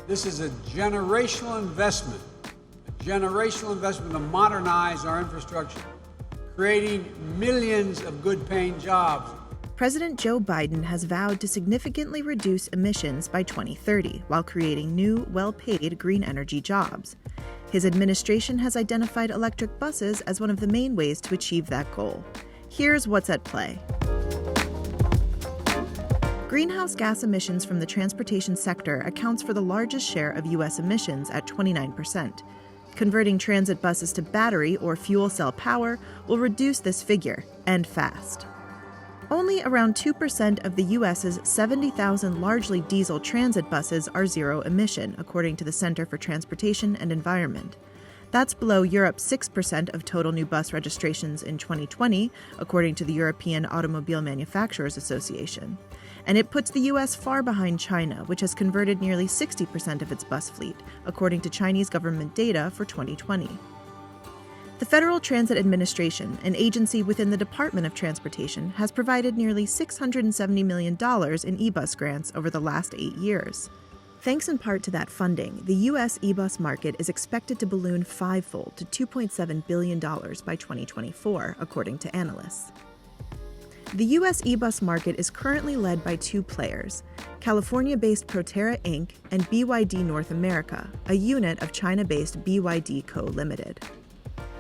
This is a generational investment to modernize our infrastructure, creating millions of good-paying jobs. President Joe Biden has vowed to significantly reduce emissions by 2030 while creating new, well-paid green energy jobs. His administration has identified electric buses as one of the main ways to achieve that goal. Here's what's at play. Greenhouse gas emissions from the transportation sector accounts for the largest share of U.S. emissions at 29%. Converting transit buses to battery or fuel cell power will reduce this figure, and fast. Only around 2% of the U.S.'s 70,000 largely diesel transit buses are zero emission, according to the Center for Transportation and Environment. That's below Europe's 6% of total new bus registrations in 2020, according to the European Automobile Manufacturers Association. And it puts the U.S. far behind China, which has converted nearly 60% of its bus fleet, according to Chinese government data for 2020. The Federal Transit Administration, an agency within the Department of Transportation, has provided nearly $670 million in e-bus grants over the last 8 years. Thanks in part to that funding, the U.S. e-bus market is expected to balloon fivefold to $2.7 billion by 2024, according to analysts. The U.S. e-bus market is currently led by two players, California-based Proterra Inc. and BYD North America, a unit of China-based BYD Co. Limited.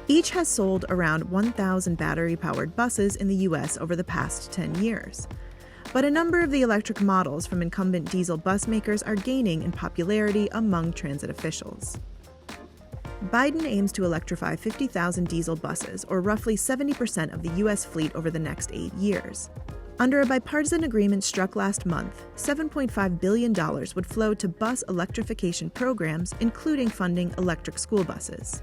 Each has sold around 1,000 battery-powered buses in the U.S. over the past 10 years. But a number of the electric models from incumbent diesel bus makers are gaining in popularity among transit officials. Biden aims to electrify 50,000 diesel buses, or roughly 70% of the U.S. fleet over the next 8 years. Under a bipartisan agreement struck last month, $7.5 billion would flow to bus electrification programs, including funding electric school buses.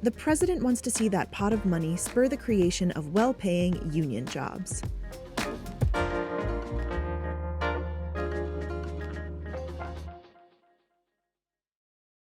The president wants to see that pot of money spur the creation of well-paying union jobs.